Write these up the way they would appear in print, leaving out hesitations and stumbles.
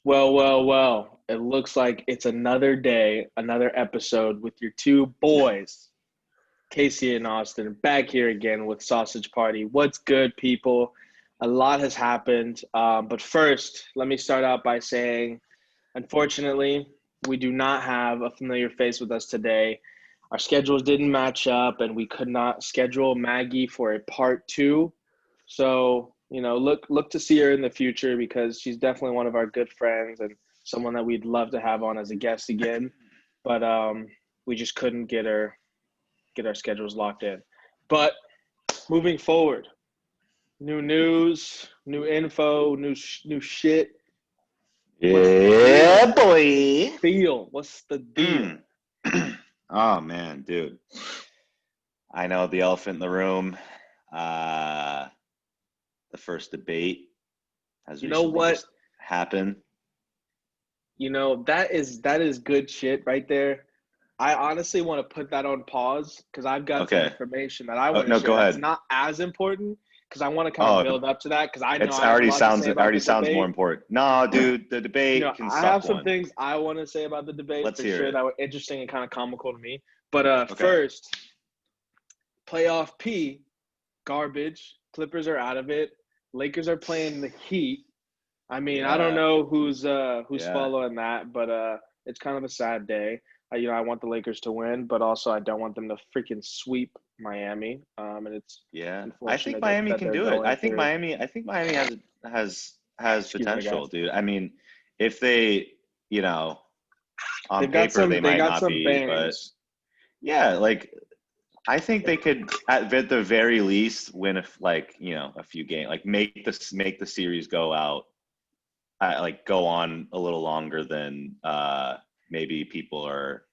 Well. It looks like it's another day, another episode with your two boys, Casey and Austin, back here again with Sausage Party. What's good, people? A lot has happened. But first, let me start out by saying, unfortunately, we do not have a familiar face with us today. Our schedules didn't match up, and we could not schedule Maggie for a part two. So, look to see her in the future because she's definitely one of our good friends and someone that we'd love to have on as a guest again. But we just couldn't get our schedules locked in. But moving forward, new news, new info, new shit. What's the Yeah, deal? boy. What's the deal? Oh man, dude. I know the elephant in the room. The first debate has You know recently what? just happened. That is good shit right there. I honestly want to put that on pause because I've got some Okay. information that I Oh, want to no, share. go That's ahead. not as important because I want to kind of Oh, build up to that because I know it I have a already lot to sounds say it about already the sounds more debate. important. No, dude, the debate can I suck have some one. things I want to say about the debate Let's for hear sure it. that were interesting and kind of comical to me. But Okay. first, playoff P, garbage. Clippers are out of it. Lakers are playing the Heat. I mean, I don't Yeah. know who's Yeah. following that, but it's kind of a sad day. I want the Lakers to win, but also I don't want them to freaking sweep Miami. And it's Yeah. I think unfortunate Miami that can they're do it. going through. I think Miami has Excuse me, potential, guys. dude. I mean, if they, on They've got paper they some. They might got not some be, but bangers. yeah, like I think they could at the very least win a few games, like make the series go out, like go on a little longer than maybe people are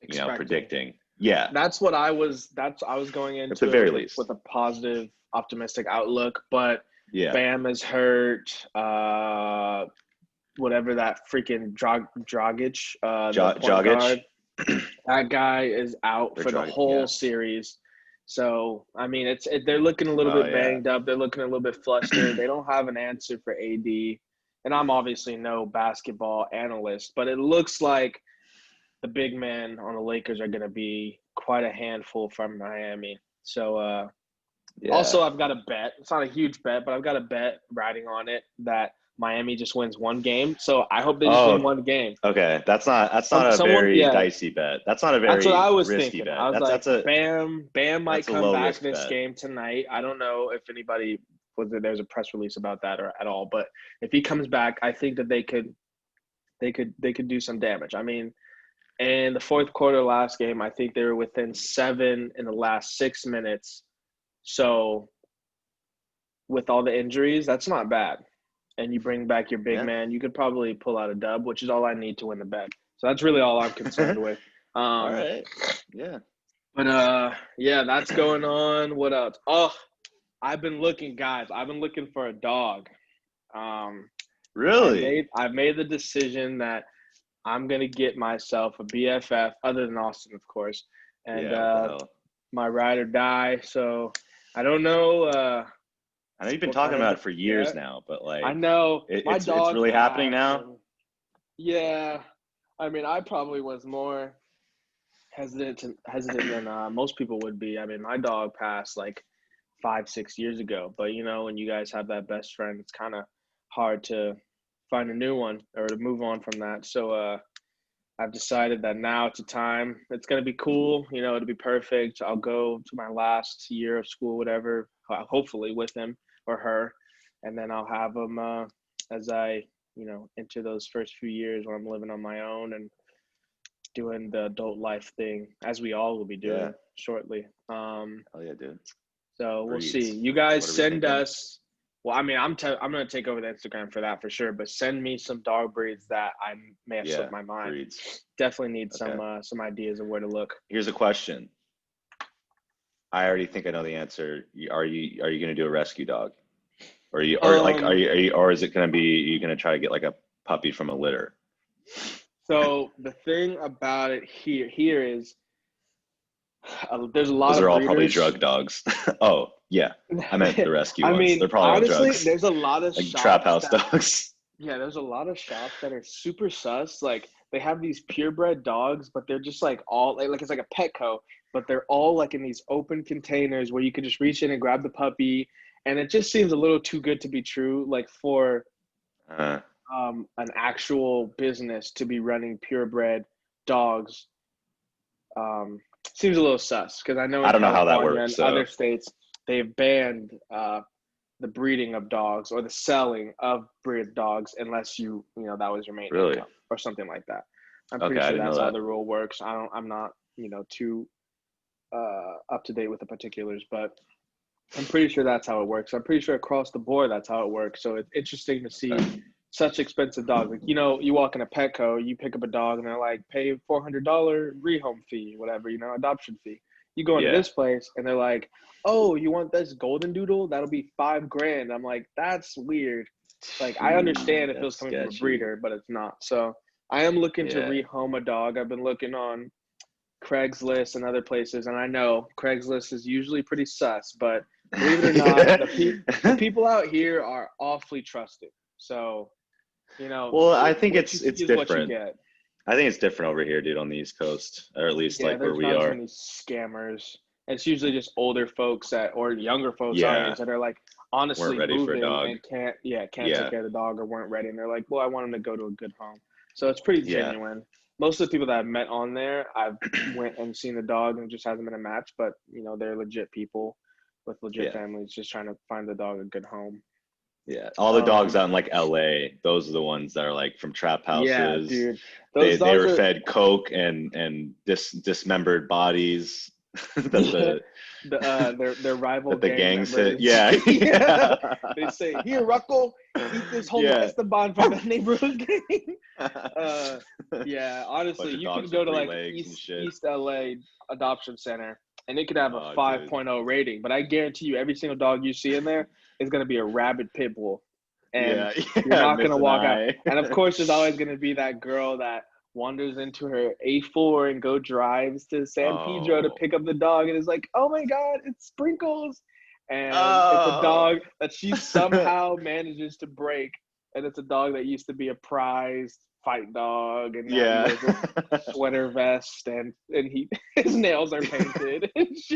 Expecting. predicting. Yeah, That's what I was. I was going at the into it very with least. a positive, optimistic outlook. But Yeah, Bam is hurt. Whatever that freaking Dragic, the point Jogic guard, that guy is out or for the Drog. whole Yeah. series. So I mean, they're looking a little Oh bit yeah. banged up. They're looking a little bit flustered. They don't have an answer for AD, and I'm obviously no basketball analyst, but it looks like the big men on the Lakers are going to be quite a handful from Miami. So Yeah. also, I've got a bet. It's not a huge bet, but I've got a bet riding on it that Miami just wins one game. So I hope they just win Oh, one game. okay. That's not a Someone, very yeah, dicey bet. That's not a that's what I very was risky thinking. I bet. was like, That's a Bam might that's a come low back risk this bet. game tonight. I don't know if anybody there's a press release about that or at all, but if he comes back, I think that they could do some damage. I mean, in the fourth quarter last game, I think they were within 7 in the last 6 minutes. So with all the injuries, that's not bad. And you bring back your big Yeah. man, you could probably pull out a dub, which is all I need to win the bet. So that's really all I'm concerned with. All right. Yeah. But yeah, that's going on. What else? Oh, I've been looking, guys. I've been looking for a dog. Um, Really? I've made the decision that I'm gonna get myself a BFF, other than Austin, of course, and Yeah, what the hell? my ride or die. So I don't know I know you've been what talking kind about of it for years yeah. now, but I like know my it's dog really happening passed, now. and yeah, I mean I probably was more hesitant than most people would be. I mean my dog passed like 5-6 years ago, but when you guys have that best friend, it's kind of hard to find a new one or to move on from that. So I've decided that now it's a time. It's gonna be cool. It'll be perfect. I'll go to my last year of school, whatever, hopefully with him or her, and then I'll have him as I enter those first few years when I'm living on my own and doing the adult life thing, as we all will be Yeah. doing shortly. Hell yeah, dude. So we'll see. Breeds. You guys What are we send thinking? us. Well, I mean, I'm gonna take over the Instagram for that for sure. But send me some dog breeds that I may have Yeah, slipped my mind. breeds. Definitely need Okay. some ideas of where to look. Here's a question. I already think I know the answer. Are you gonna do a rescue dog? Or are you or is it gonna be you gonna try to get like a puppy from a litter? So the thing about it here is there's a lot Those of are all probably breeders. drug dogs. Oh, yeah. I meant the rescue I ones. They're mean, probably all honestly, drugs. there's a lot of Like trap shops house that dogs. Yeah, there's a lot of shops that are super sus. Like they have these purebred dogs, but they're just like all like it's like a Petco, but they're all like in these open containers where you could just reach in and grab the puppy, and it just seems a little too good to be true. Like for Uh, an actual business to be running purebred dogs, um, seems a little sus because I know I in don't know how that California works. and So other states they've banned the breeding of dogs or the selling of breed dogs unless you know that was your main really, income or something like that. I'm okay, pretty I sure didn't know that's how that. the rule works. I'm not too up to date with the particulars, but I'm pretty sure that's how it works. I'm pretty sure across the board that's how it works. So it's interesting to see Okay. such expensive dogs. Like you walk in a Petco, you pick up a dog, and they're like, pay $400 rehome fee, whatever, adoption fee. You go into Yeah, this place, and they're like, oh, you want this golden doodle? That'll be $5,000. I'm like, that's weird. Like I understand if it was that's coming from a sketchy. breeder, but it's not. So I am looking to Yeah. rehome a dog. I've been looking on Craigslist and other places, and I know Craigslist is usually pretty sus, but believe it or not, the people out here are awfully trusting. So, Well, I think what you it's see is what you different. get. I think it's different over here, dude, on the East Coast, or at least Yeah, like where there's we not as are. many scammers. It's usually just older folks or younger folks our Yeah, age that are like weren't honestly ready for a moving dog. and can't take Yeah, care of the dog or weren't ready, and they're like, well, I want him to go to a good home. So it's pretty yeah, genuine. Most of the people that I've met on there, I've went and seen the dog and it just hasn't been a match, but they're legit people with legit yeah, families just trying to find the dog a good home. yeah. All the dogs Um, out in like LA, those are the ones that are like from trap yeah, houses. dude, They those they dogs were are fed coke and dismembered bodies that yeah, the their rival that the gang gangs hit. members. Yeah, Yeah, yeah, they say, "Here, Ruckel, eat this Holy yeah. Esteban from the neighborhood gang." Uh, yeah, Bunch honestly, of you can dogs go with to three like legs and East shit. East LA Adoption Center, and it could have a Oh, dude. 5.0 rating, but I guarantee you, every single dog you see in there is going to be a rabid pit bull, and Yeah, you're yeah, not going to missing walk out. eye. And of course, there's always going to be that girl that wanders into her A4 and go drives to San Pedro to Oh. pick up the dog and is like, oh my God, it's Sprinkles. And it's a Oh. dog that she somehow manages to break. And it's a dog that used to be a prized fight dog. And now he Yeah. wears a sweater vest and his nails are painted. And he's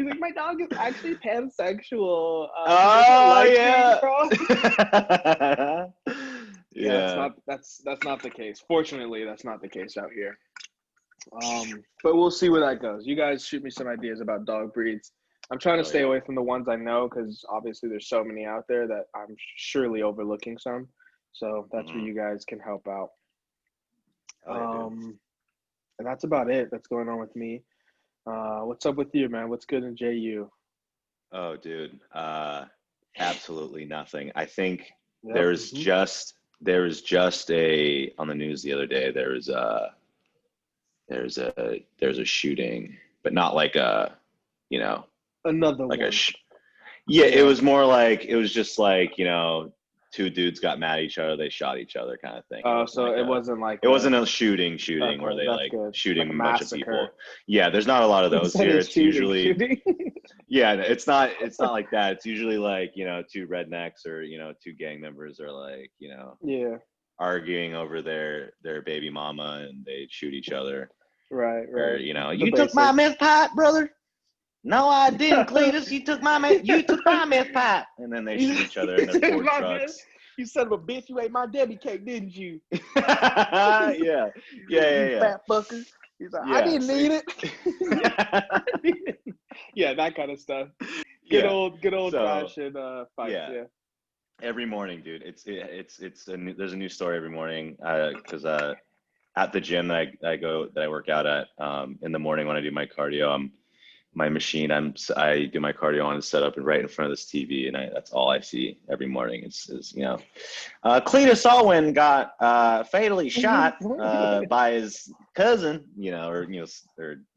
like, my dog is actually pansexual. He doesn't Oh, like being yeah. crossed. Yeah, Yeah. that's not the case. Fortunately, that's not the case out here. But we'll see where that goes. You guys shoot me some ideas about dog breeds. I'm trying to Oh, stay yeah. away from the ones I know because obviously there's so many out there that I'm surely overlooking some. So that's where Mhm. you guys can help out. Hell yeah, dude. And that's about it. That's going on with me. What's up with you, man? What's good in JU? Oh, dude. Absolutely nothing. I think Yep. there's just a on the news the other day. There's a shooting, but not like a, you know, Another like a one. yeah, it Yeah. was more like it was just like, two dudes got mad at each other, they shot each other kind of thing. It wasn't So like it a wasn't like it wasn't a shooting where okay, they that's like good. Like a shooting a bunch of people. massacre Yeah, there's not a lot of those instead here. of It's usually shooting. yeah, it's not like that. It's usually like, two rednecks or, two gang members are like, Yeah. arguing over their baby mama and they shoot each other. Right. Or, Right. The you took my basics. meth pipe, brother. No, I didn't, Cletus. You took my meth pipe. And then they shoot each other in their Ford My man, trucks. you son of a bitch, you ate my Debbie cake, didn't you? Yeah. Yeah, You yeah, fat fucker. He's like, I yeah. didn't need it. Yeah, that kind of stuff. Yeah. Good old So, fashioned fights. yeah. Yeah. Every morning, dude. There's a new story every morning. Because at the gym that I work out at, in the morning when I do my cardio, my machine I do my cardio on is set up and right in front of this TV, and that's all I see every morning is Cletus Alwyn got fatally shot by his cousin, or His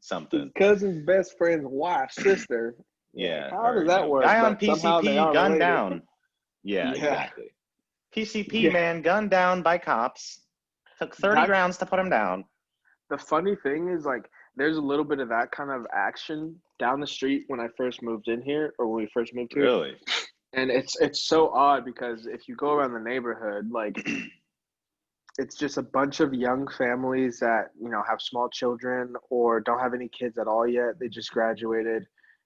something. cousin's best friend's wife, sister. Like, Yeah, how or does that work? guy on But somehow they PCP are gunned related. down. Yeah, Yeah. exactly. PCP Yeah. man gunned down by cops. Took 30 That rounds to put him down. the funny thing is like there's a little bit of that kind of action down the street when I first moved in here or when we first moved here. Really? And it's so odd because if you go around the neighborhood, like it's just a bunch of young families that, have small children or don't have any kids at all yet. They just graduated,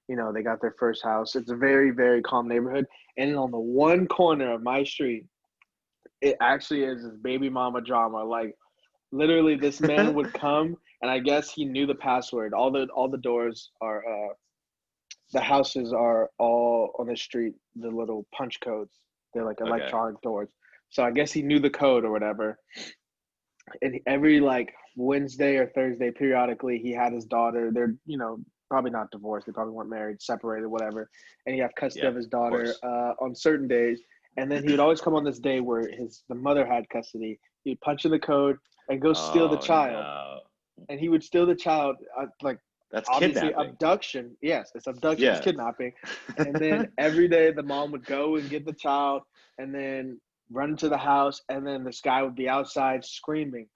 they got their first house. It's a very, very calm neighborhood. And on the one corner of my street, it actually is this baby mama drama. Like literally this man would come and I guess he knew the password. All the doors are the houses are all on the street, the little punch codes. They're like Okay. electronic doors. So I guess he knew the code or whatever. And every like Wednesday or Thursday, periodically, he had his daughter. They're probably not divorced. They probably weren't married, separated, whatever. And he have custody Yeah, of his of daughter course. on certain days. And then he would always come on this day where the mother had custody. He'd punch in the code and go steal the Oh child. no. And he would steal the child, like That's obviously kidnapping. abduction. Yes, it's abduction. It's Yeah. kidnapping. And then every day the mom would go and get the child, and then run into the house, and then this guy would be outside screaming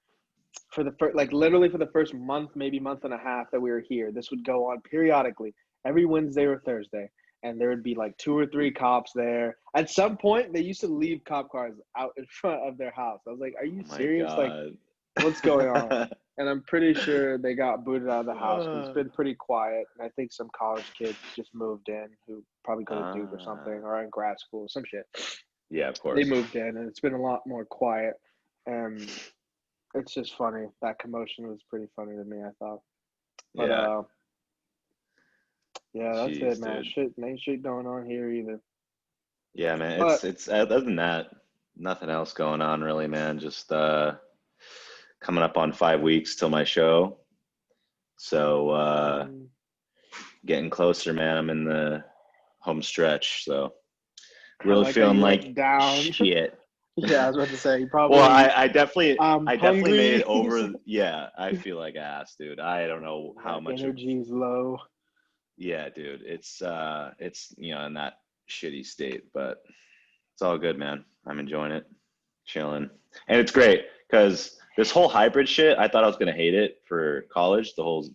for the first, like literally for the first month, maybe month and a half that we were here. This would go on periodically, every Wednesday or Thursday, and there would be like 2 or 3 cops there. At some point, they used to leave cop cars out in front of their house. I was like, "Are you Oh my serious? Like, God. what's going on?" And I'm pretty sure they got booted out of the house because it's Uh, been pretty quiet. And I think some college kids just moved in who probably go to Duke or something uh, or are in grad school, some shit. yeah, of They course. moved in, and it's been a lot more quiet. And it's just funny. That commotion was pretty funny to me, I thought. But Yeah. yeah, that's it, Jeez, man. dude. Shit, ain't shit going on here either. Yeah, man. But It's other than that, nothing else going on really, man. Just coming up on 5 weeks till my show. So mm, getting closer, man. I'm in the home stretch, so I really like how feeling you like went down. shit. Yeah, I was about to say, you Well, probably I definitely made it hungry. over. Yeah, I feel like ass, dude. I don't know how Like much of. energy's low. Yeah, dude. It's in that shitty state, but it's all good, man. I'm enjoying it, chilling, and it's great because this whole hybrid shit. I thought I was gonna hate it for college, the whole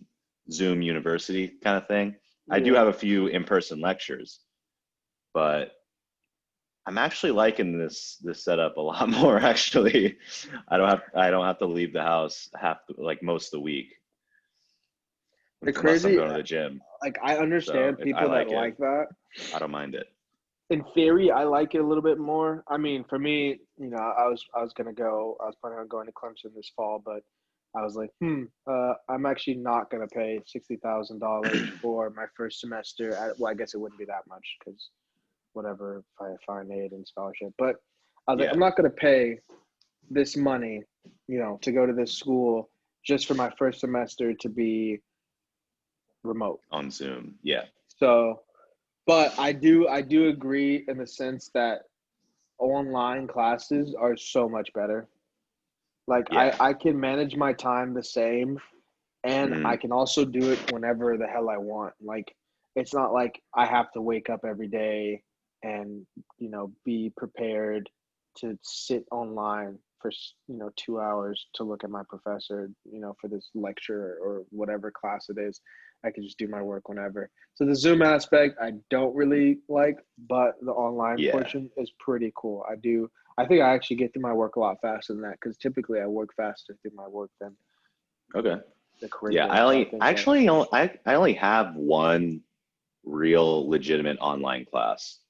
Zoom university kind of thing. I do Yeah. have a few in-person lectures, but I'm actually liking this setup a lot more. Actually, I don't have to leave the house like most of the week The unless I'm crazy, going to the gym. like I So understand I people that like it. like that. I don't mind it. In theory, I like it a little bit more. I mean, for me, I was gonna go. I was planning on going to Clemson this fall, but I was like, I'm actually not gonna pay $60,000 for my first semester. Well, I guess it wouldn't be that much because whatever financial aid and scholarship. But I was like, Yeah, I'm not gonna pay this money, to go to this school just for my first semester to be remote. on Zoom. Yeah, So, but I do agree in the sense that online classes are so much better. Like yeah. I can manage my time the same, and I Hmm. can also do it whenever the hell I want. Like it's not like I have to wake up every day and be prepared to sit online for 2 hours to look at my professor for this lecture or whatever class it is. I can just do my work whenever. So the Zoom aspect I don't really like, but the online Yeah. portion is pretty cool. I think I actually get through my work a lot faster than that because typically I work faster through my work than Okay. the Yeah. curriculum. I So I only think that actually only, I only have one real legitimate online class.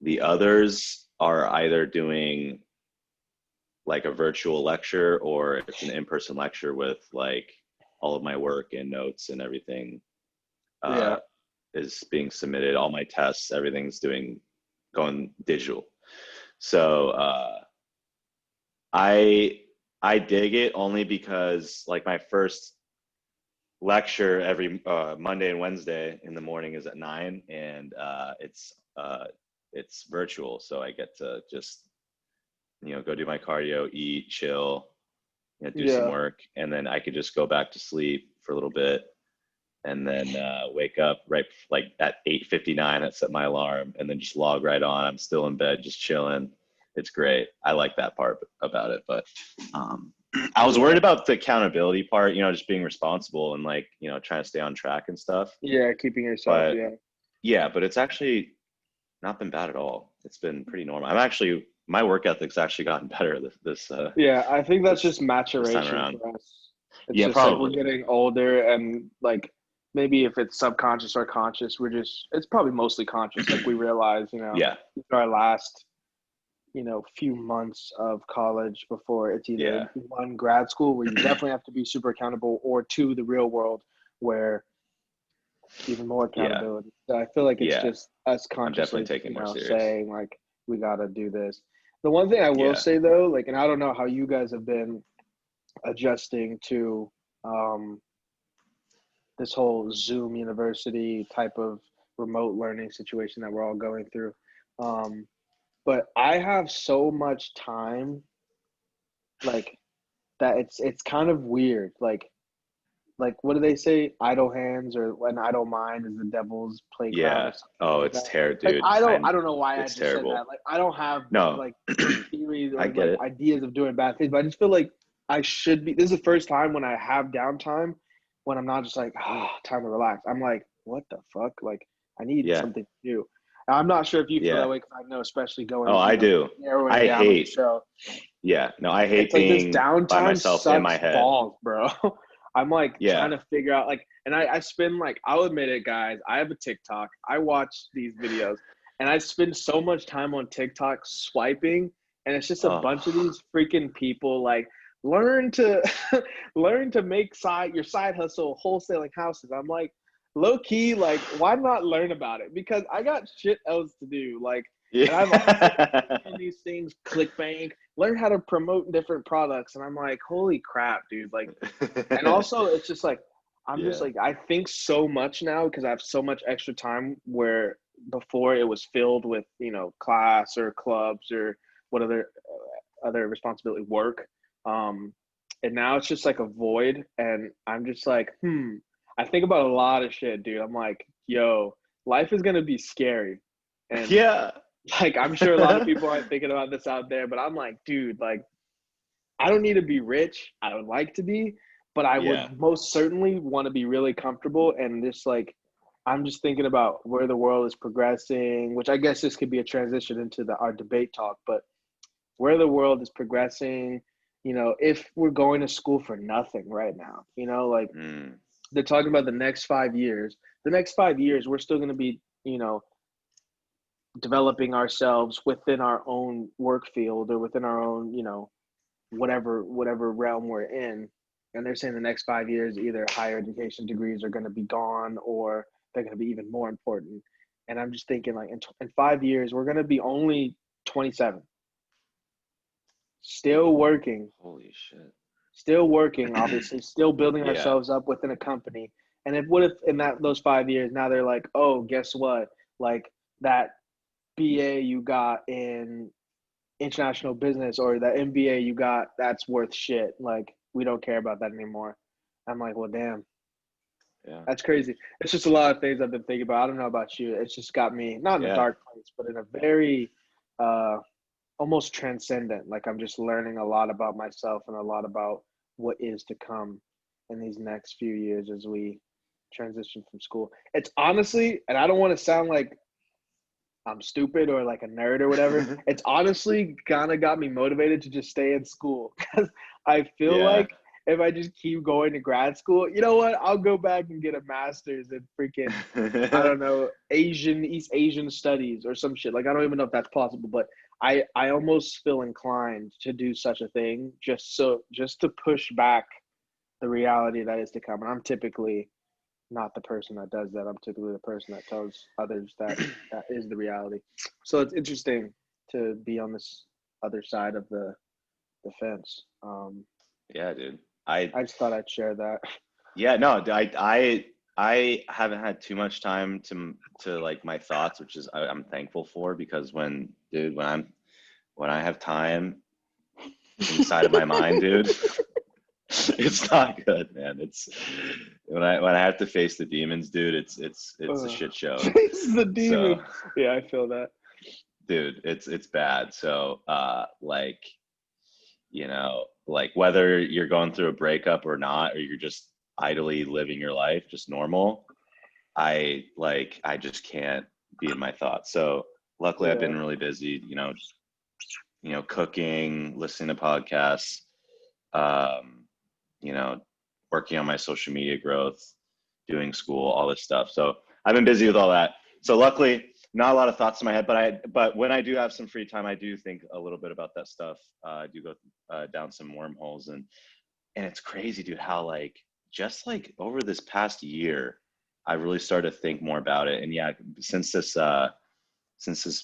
The others are either doing like a virtual lecture or it's an in-person lecture with like all of my work and notes and everything uh, yeah, is being submitted. All my tests, everything's going digital. So I I dig it only because like my first lecture every Monday and Wednesday in the morning is at 9, and it's virtual, so I get to just go do my cardio, eat, chill, do some yeah, work, and then I could just go back to sleep for a little bit, and then wake up right like at 8:59. I set my alarm, and then just log right on. I'm still in bed, just chilling. It's great. I like that part about it, but um, I was worried yeah, about the accountability part. Just being responsible and like trying to stay on track and stuff. yeah. Keeping yourself, But yeah. yeah, but it's actually not been bad at all. it's been pretty normal. My work ethic's actually gotten better Yeah, I think that's just this time maturation around. for us. It's Yeah, just like we're probably. getting older and like maybe if it's subconscious or conscious, it's probably mostly conscious. Like we realize, Yeah, these are our last, few months of college before it's either yeah, one, grad school where you definitely have to be super accountable, or two, the real world where even more yeah, accountability. So I feel like it's yeah. just us I'm definitely consciously, taking it more serious. saying like we gotta do this. The one thing I will Yeah, say though, like, and I don't know how you guys have been adjusting to um, this whole Zoom university type of remote learning situation that we're all going through. Um, but I have so much time, like that it's kind of weird. Like what do they say? Idle hands or an idle mind is the devil's playground or yeah. something Oh, like it's that. terrible, Like dude. I don't know why I It's just said terrible. that. Like I don't have No, like theories I or get like it. ideas of doing bad things, but I just feel like I should be. This is the first time when I have downtime when I'm not just like time to relax. I'm like, what the fuck? Like I need Yeah, something to do. And I'm not sure if you feel yeah. that way because I know, especially Oh, going, I do. narrowing I down on the hate. show. Yeah, no, I hate It's like this being by downtime myself in my sucks head. balls, bro. I'm like trying Yeah. to figure out like, and I spend like, I'll admit it, guys. I have a TikTok. I watch these videos, and I spend so much time on TikTok swiping, and it's just a Oh, bunch of these freaking people like learn to learn to make your side hustle wholesaling houses. I'm like low key like why not learn about it because I got shit else to do like, and I've already yeah. on these things, ClickBank, learn how to promote different products. And I'm like, holy crap, dude. Like, and also it's just like, I'm just Yeah. like, I think so much now because I have so much extra time where before it was filled with, class or clubs or what other responsibility work. Um, and now it's just like a void. And I'm just like, I think about a lot of shit, dude. I'm like, yo, life is going to be scary. And Yeah. like I'm sure a lot of people aren't thinking about this out there, but I'm like, dude, like I don't need to be rich. I would like to be, but I would Yeah. most certainly want to be really comfortable. And this like I'm just thinking about where the world is progressing, which I guess this could be a transition into our debate talk, but where the world is progressing, if we're going to school for nothing right now, like Mm. they're talking about the next 5 years. The next 5 years, we're still going to be, developing ourselves within our own work field or within our own, whatever realm we're in. And they're saying the next 5 years, either higher education degrees are going to be gone or they're going to be even more important. And I'm just thinking, like, in 5 years, we're going to be only 27, still working, Holy shit. obviously, still building Yeah. ourselves up within a company. And what if in those 5 years, now they're like, oh, guess what? Like that BA you got in international business or the MBA you got that's worth shit. Like we don't care about that anymore. I'm like, well, damn, Yeah. that's crazy. It's just a lot of things I've been thinking about. I don't know about you. It's just got me not in a Yeah. dark place, but in a very uh, almost transcendent. Like I'm just learning a lot about myself and a lot about what is to come in these next few years as we transition from school. It's honestly, and I don't want to sound like I'm stupid or like a nerd or whatever. It's honestly kind of got me motivated to just stay in school because I feel Yeah. like if I just keep going to grad school, you know what? I'll go back and get a master's in freaking, I don't know, East Asian studies or some shit. Like, I don't even know if that's possible, but I almost feel inclined to do such a thing just to push back the reality that is to come. And I'm typically not the person that does that. I'm typically the person that tells others that that is the reality. So it's interesting to be on this other side of the fence. Yeah, dude. I I just thought I'd share that. Yeah, no, I haven't had too much time to like my thoughts, which is I'm thankful for because when I have time inside of my mind, dude, it's not good, man. It's when I have to face the demons, dude, it's a shit show. Face the So, demon. Yeah, I feel that. dude, it's bad. So, like, like whether you're going through a breakup or not, or you're just idly living your life, just normal, I just can't be in my thoughts. So luckily I've Yeah. been really busy, cooking, listening to podcasts, um, you know, working on my social media growth, doing school, all this stuff. So I've been busy with all that. So luckily, not a lot of thoughts in my head, but when I do have some free time, I do think a little bit about that stuff. I do go down some wormholes, and it's crazy, dude, how like just like over this past year, I really started to think more about it. And yeah, since this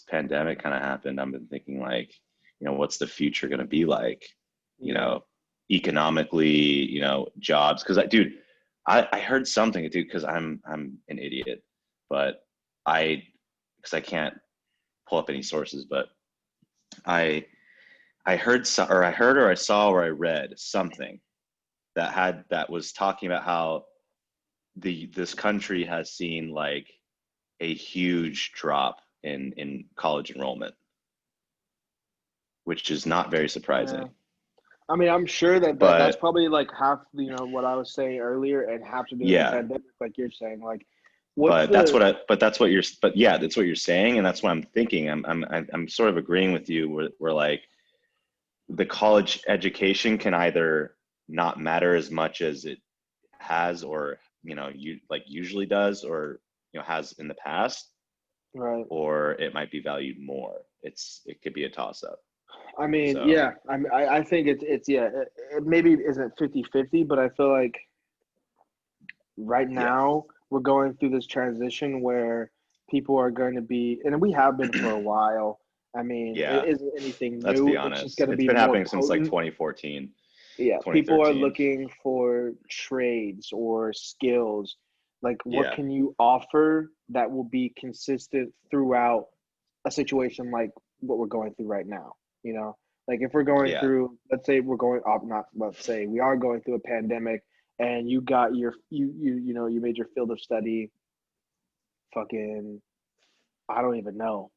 pandemic kind of happened, I've been thinking like, what's the future going to be like, you Yeah. know, economically, jobs. Cause dude, I heard something, dude, cause I'm an idiot, but cause I can't pull up any sources, but I, I heard, or I saw, or I read something that was talking about how this country has seen like a huge drop in college enrollment, which is not very Yeah. surprising. I mean, I'm sure that's But probably like half, what I was saying earlier, and half to do with the yeah, pandemic, like you're saying. Like, what's but yeah, that's what you're saying, and that's what I'm thinking. I'm sort of agreeing with you. Where like the college education can either not matter as much as it has, or you like usually does, or has in the past, right? or it might be valued more. It could be a toss up. I mean, So yeah. I think it's yeah. It maybe isn't 50-50, but I feel like right yeah, now we're going through this transition where people are going to be, and we have been for a while. I mean, it yeah. isn't anything Let's new. be It's just honest. going to It's be been more happening since like potent. 2014, Yeah, people are 2013. looking for trades or skills. Like, what Yeah, can you offer that will be consistent throughout a situation like what we're going through right now? You know, like if we're going yeah, through, let's say we're going up, not let's say we are going through a pandemic, and you got you made your field of study, fucking, I don't even know,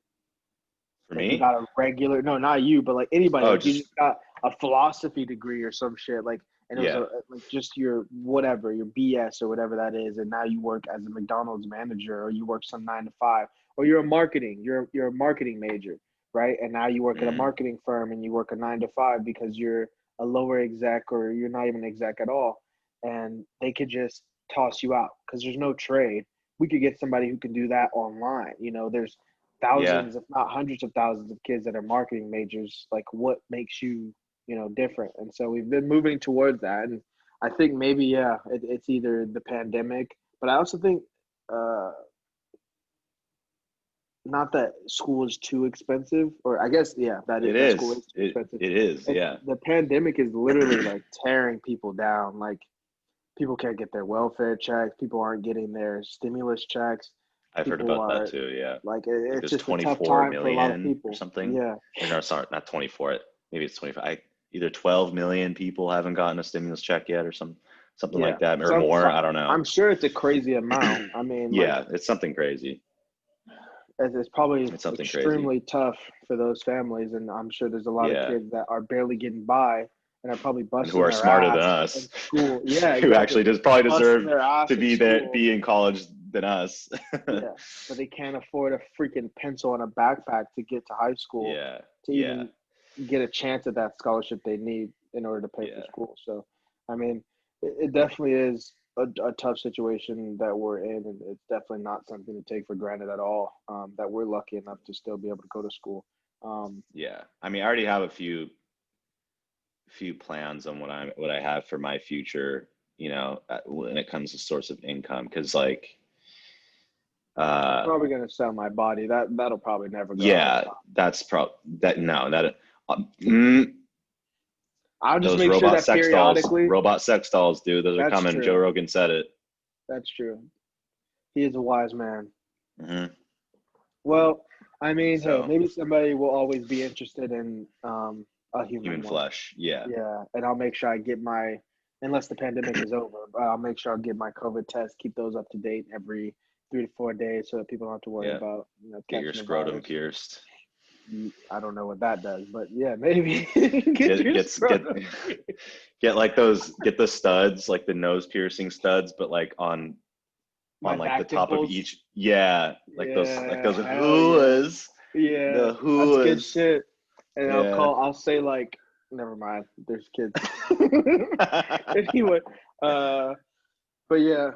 for like you me. got a regular, no, not you, but like anybody, Oh, like you just just got a philosophy degree or some shit, like, and it was yeah, like just your whatever, your BS or whatever that is, and now you work as a McDonald's manager, or you work some 9 to 5, or you're a marketing major, right? And now you work at a mm, marketing firm and you work a 9 to 5 because you're a lower exec or you're not even exec at all, and they could just toss you out because there's no trade. We could get somebody who can do that online. There's yeah. thousands, if not hundreds of thousands of kids that are marketing majors. Like, what makes you, different? And so we've been moving towards that. And I think maybe, yeah, it's either the pandemic, but I also think, uh, not that school is too expensive, or I guess, yeah, It that school is. is too It expensive. it is. It's Yeah. the pandemic is literally like tearing people down. Like, people can't get their welfare checks. People aren't getting their stimulus checks. I've heard People about that are too. Yeah. like, Like it's there's just a tough 24 time for a lot of million or people. something. Yeah. Or no, sorry, not 24. Maybe it's 25. Either 12 million people haven't gotten a stimulus check yet, or something Yeah. like that, or Some more. I don't know. I'm sure it's a crazy amount. I mean, like, Yeah, it's something crazy. it's probably It's something crazy. extremely tough for those families, and I'm sure there's a lot of Yeah. kids that are barely getting by and are probably And who busting are their smarter than ass in us, school. Yeah, who exactly. actually just probably Busting deserve their ass to in be there, school. be in college than us. Yeah, but they can't afford a freaking pencil and a backpack to get to high school Yeah, to yeah, even get a chance at that scholarship they need in order to pay for yeah, school. So, I mean, it definitely is a tough situation that we're in, and it's definitely not something to take for granted at all. That we're lucky enough to still be able to go to school. Um, yeah. I mean, I already have a few plans on what I have for my future. When it comes to source of income, because like, I'm uh, probably gonna sell my body. That'll probably never go out of yeah, style. that's that no that mm, I'll just those make sure that periodically. robot sex dolls, dude. Those are That's coming. Joe true. Rogan said it. That's true. He is a wise man. Hmm. Well, I mean, hey, So maybe somebody will always be interested in a human human one. flesh. Yeah, Yeah, and I'll make sure I get unless the pandemic is over, I'll make sure I'll get my COVID test, keep those up to date every 3 to 4 days so that people don't have to worry yeah. about, Get your catching the scrotum virus. pierced. I don't know what that does, but yeah, maybe get Get your gets get scrotum. get like those. Get the studs, like the nose piercing studs, but like on My like the back top of dimples. each. Yeah, like those Yeah, hell yeah. Yeah, The who that's good was, shit. And yeah. I'll say like, never mind. There's kids. Anyway, uh, but yeah,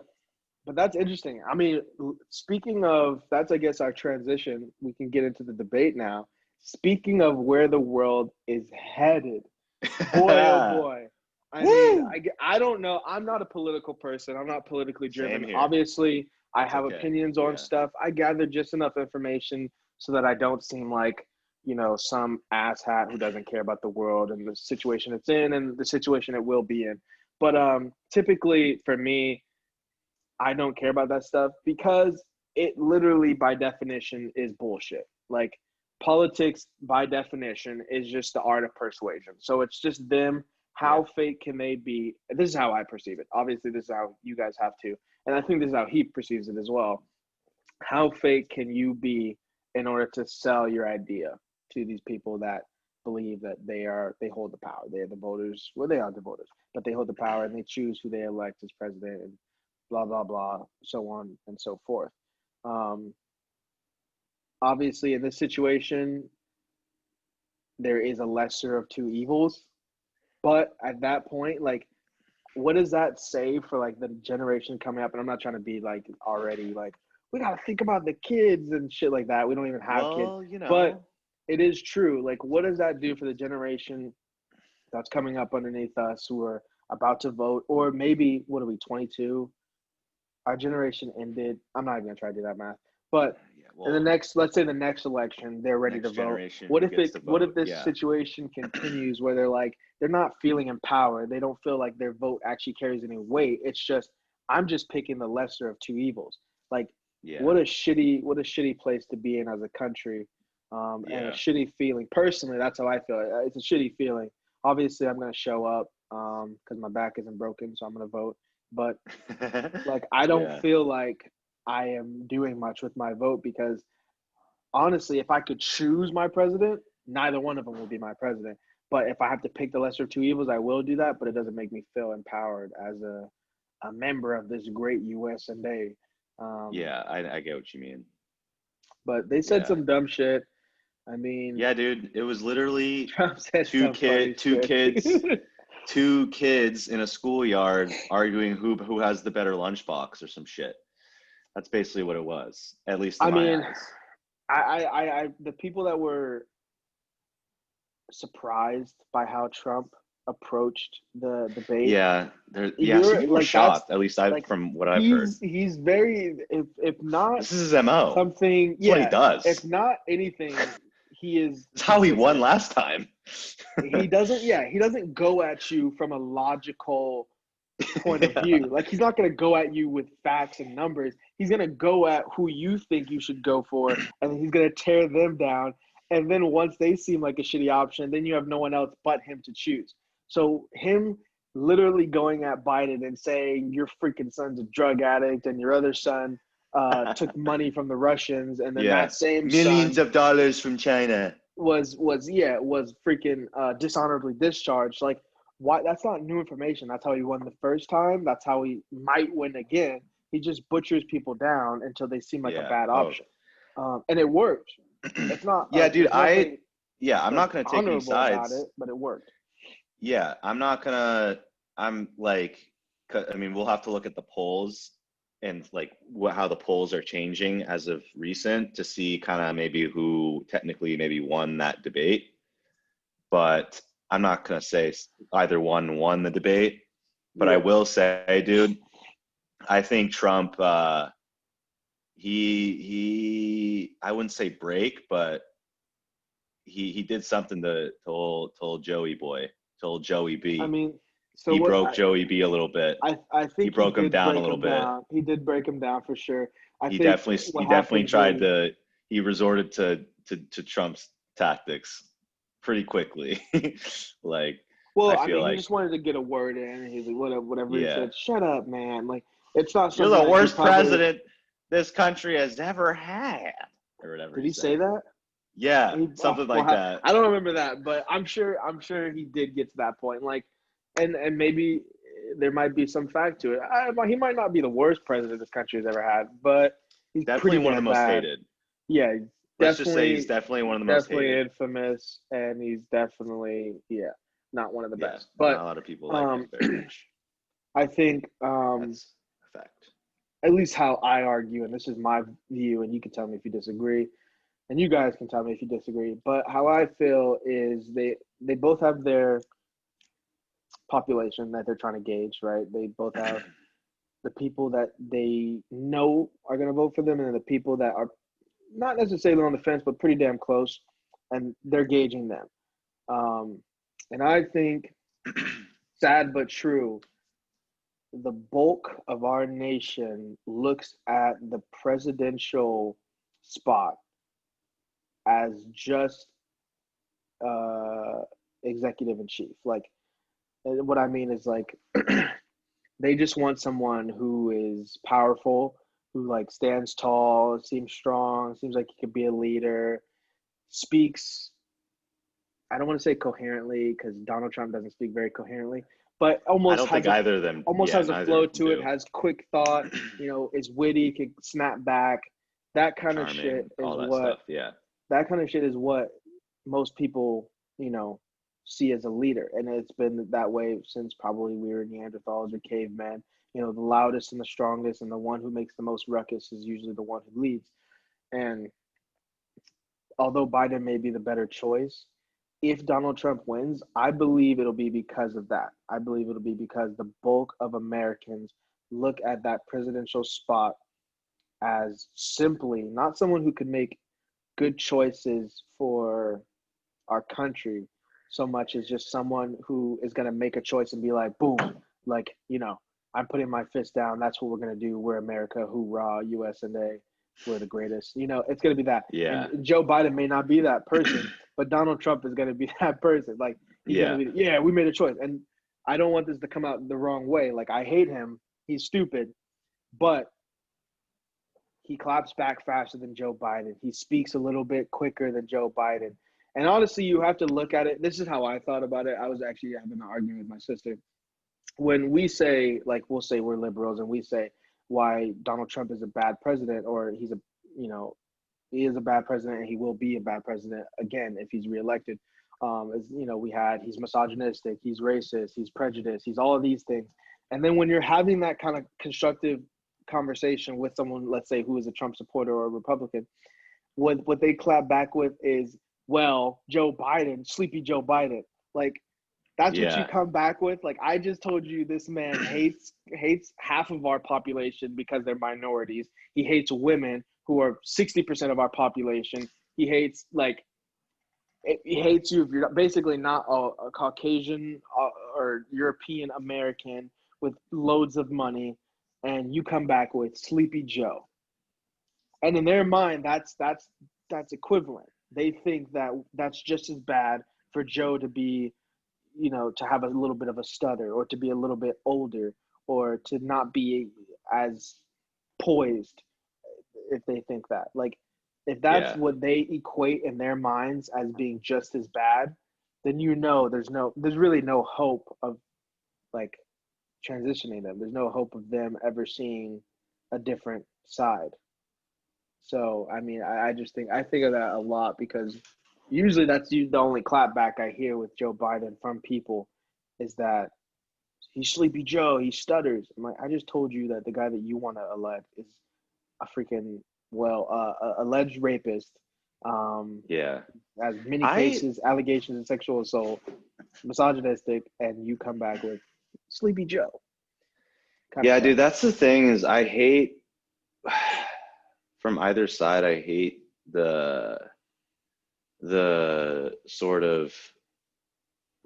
but that's interesting. I mean, speaking of, that's I guess our transition. We can get into the debate now. Speaking of where the world is headed, boy, oh boy. I mean, Woo! I don't know. I'm not a political person. I'm not politically Same driven. here. Obviously, I It's have okay. opinions on Yeah. stuff. I gather just enough information so that I don't seem like, some asshat who doesn't care about the world and the situation it's in and the situation it will be in. But typically for me, I don't care about that stuff because it literally, by definition, is bullshit. Like, politics, by definition, is just the art of persuasion. So it's just them. Yeah. How fake can they be? This is how I perceive it. Obviously, this is how you guys have to. And I think this is how he perceives it as well. How fake can you be in order to sell your idea to these people that believe that they hold the power? They are the voters. Well, they are the voters, but they hold the power and they choose who they elect as president and blah blah blah, so on and so forth. Um, Obviously, in this situation, there is a lesser of two evils. But at that point, like, what does that say for like the generation coming up? And I'm not trying to be like already like we gotta think about the kids and shit like that. We don't even have kids, Well, but it is true. Like, what does that do for the generation that's coming up underneath us who are about to vote, or maybe what are we 22? Our generation ended. I'm not even gonna try to do that math, but yeah. in the Well, next, let's say the next election, they're ready to next vote. generation What who if gets to what if vote? this Yeah. situation continues where they're like they're not feeling empowered, they don't feel like their vote actually carries any weight. It's just I'm just picking the lesser of two evils. Like, Yeah. what a shitty place to be in as a country, and a Yeah. shitty feeling. Personally, that's how I feel. It's a shitty feeling. Obviously, I'm gonna show up because my back isn't broken, so I'm gonna vote. But like, I don't Yeah. feel like I am doing much with my vote because honestly, if I could choose my president, neither one of them will be my president. But if I have to pick the lesser of two evils, I will do that. But it doesn't make me feel empowered as a member of this great U.S. and A. Um, Yeah. I get what you mean. but they said Yeah. some dumb shit. I mean, Yeah, dude. It was literally Trump said two some funny kid, two shit. kids, two kids in a schoolyard arguing who has the better lunchbox or some shit. That's basically what it was, at least in I my mean, eyes. the people that were surprised by how Trump approached the debate. Yeah, yeah. Some You're people were like that's shocked, at least I like from what I've heard. he's very, if not This is his MO. something, That's what he yeah, if does. not anything, he is It's how he won consistent. last time. He doesn't go at you from a logical point of Yeah. view. Like, he's not going to go at you with facts and numbers. He's going to go at who you think you should go for, and he's going to tear them down. And then once they seem like a shitty option, then you have no one else but him to choose. So him literally going at Biden and saying your freaking son's a drug addict and your other son took money from the Russians, and then Yeah. that same Millions son of dollars from China. was freaking dishonorably discharged. Like, why? That's not new information. That's how he won the first time. That's how he might win again. He just butchers people down until they seem like a Yeah. bad Oh. option, and it worked. It's not. Yeah, dude. There's nothing Yeah, I'm like not gonna take any honorable about sides. it, but it worked. Yeah, I'm not gonna. I'm like, I mean, we'll have to look at the polls and like how the polls are changing as of recent to see kind of maybe who technically maybe won that debate. But I'm not gonna say either one won the debate. But I Yeah. will say, dude, I think Trump. I wouldn't say break, but he did something to old Joey boy, to old Joey I B. mean, so He what? broke Joey B a little bit. I He think he broke him did down a break little him bit. down. He did break him down for sure. I He think definitely what he definitely happens tried is, to he resorted to Trump's tactics pretty quickly. Like well, I I feel mean, he like just wanted to get a word in. He's like, whatever he yeah, said. Shut up, man. Like, it's not you're something the that he worst probably president this country has ever had, or whatever did. he He say said. that? Yeah, He, something like well, that. I don't remember that, but I'm sure he did get to that point. Like, and maybe there might be some fact to it. He might not be the worst president this country has ever had, but he's Definitely pretty one of the damn most bad. hated. Yeah, let's just say Definitely, he's definitely one of the most definitely hated. infamous, and he's definitely not one of the Yeah, best. not But a lot of people like him um, very much. I think That's a fact. at least how I argue, and this is my view, and you can tell me if you disagree, and you guys can tell me if you disagree. But how I feel is they both have their population that they're trying to gauge, right? They both have the people that they know are going to vote for them, and the people that are not necessarily on the fence, but pretty damn close, and they're gauging them. Um, and I think, sad but true, the bulk of our nation looks at the presidential spot as just uh, executive in chief. Like, what I mean is like they just want someone who is powerful, who like stands tall, seems strong, seems like he could be a leader, speaks. I don't want to say coherently because Donald Trump doesn't speak very coherently, but I don't think either of them. almost Yeah, has a neither flow of them to it, do. has quick thought, is witty, can snap back. That kind of shit Charming, is all that what stuff. Yeah, that kind of shit is what most people, see as a leader. And it's been that way since probably we were Neanderthals or cavemen. The loudest and the strongest and the one who makes the most ruckus is usually the one who leads. And although Biden may be the better choice, if Donald Trump wins, I believe it'll be because of that. I believe it'll be because the bulk of Americans look at that presidential spot as simply not someone who could make good choices for our country so much as just someone who is going to make a choice and be like, boom, like, I'm putting my fist down. That's what we're going to do. We're America. Hoorah, US and A. We're the greatest. It's going to be that. And yeah, Joe Biden may not be that person, but Donald Trump is going to be that person. Like, he's going to yeah, be, yeah, we made a choice. And I don't want this to come out the wrong way. Like, I hate him. He's stupid, but he claps back faster than Joe Biden. He speaks a little bit quicker than Joe Biden. And honestly, you have to look at it. This is how I thought about it. I was actually having an argument with my sister. When we say, like, we'll say we're liberals and we say why Donald Trump is a bad president, or he is a bad president and he will be a bad president again if he's reelected. He's misogynistic, he's racist, he's prejudiced, he's all of these things. And then when you're having that kind of constructive conversation with someone, let's say, who is a Trump supporter or a Republican, what they clap back with is, well, Joe Biden, sleepy Joe Biden. Like, that's what you yeah, come back with. Like, I just told you this man hates half of our population because they're minorities. He hates women who are 60% of our population. He hates he hates you if you're basically not a Caucasian or European American with loads of money, and you come back with Sleepy Joe. And in their mind, that's equivalent. They think that that's just as bad for Joe to be, to have a little bit of a stutter, or to be a little bit older, or to not be as poised, if they think that. Like, if that's yeah, what they equate in their minds as being just as bad, then there's really no hope of like transitioning them. There's no hope of them ever seeing a different side. So I mean, I just think of that a lot because usually that's the only clapback I hear with Joe Biden from people is that he's Sleepy Joe, he stutters. I'm like, I just told you that the guy that you want to elect is a freaking alleged rapist, um, yeah. has many I cases, allegations of sexual assault, misogynistic, and you come back with Sleepy Joe. Kind of Yeah, dude, sucks. that's the thing is I hate from either side. I hate the sort of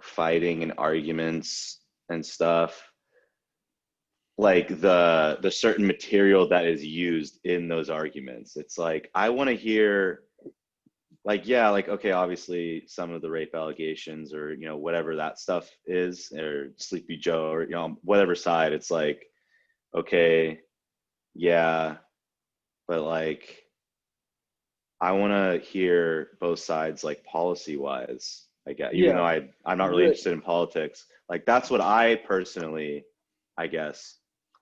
fighting and arguments and stuff, like the certain material that is used in those arguments. It's like I want to hear, like, yeah, like, okay, obviously some of the rape allegations or whatever that stuff is, or Sleepy Joe, or whatever side, it's like, okay, yeah, but like I want to hear both sides, like policy wise. I guess, even though Yeah, I'm not really the interested in politics, like that's what I personally, I guess,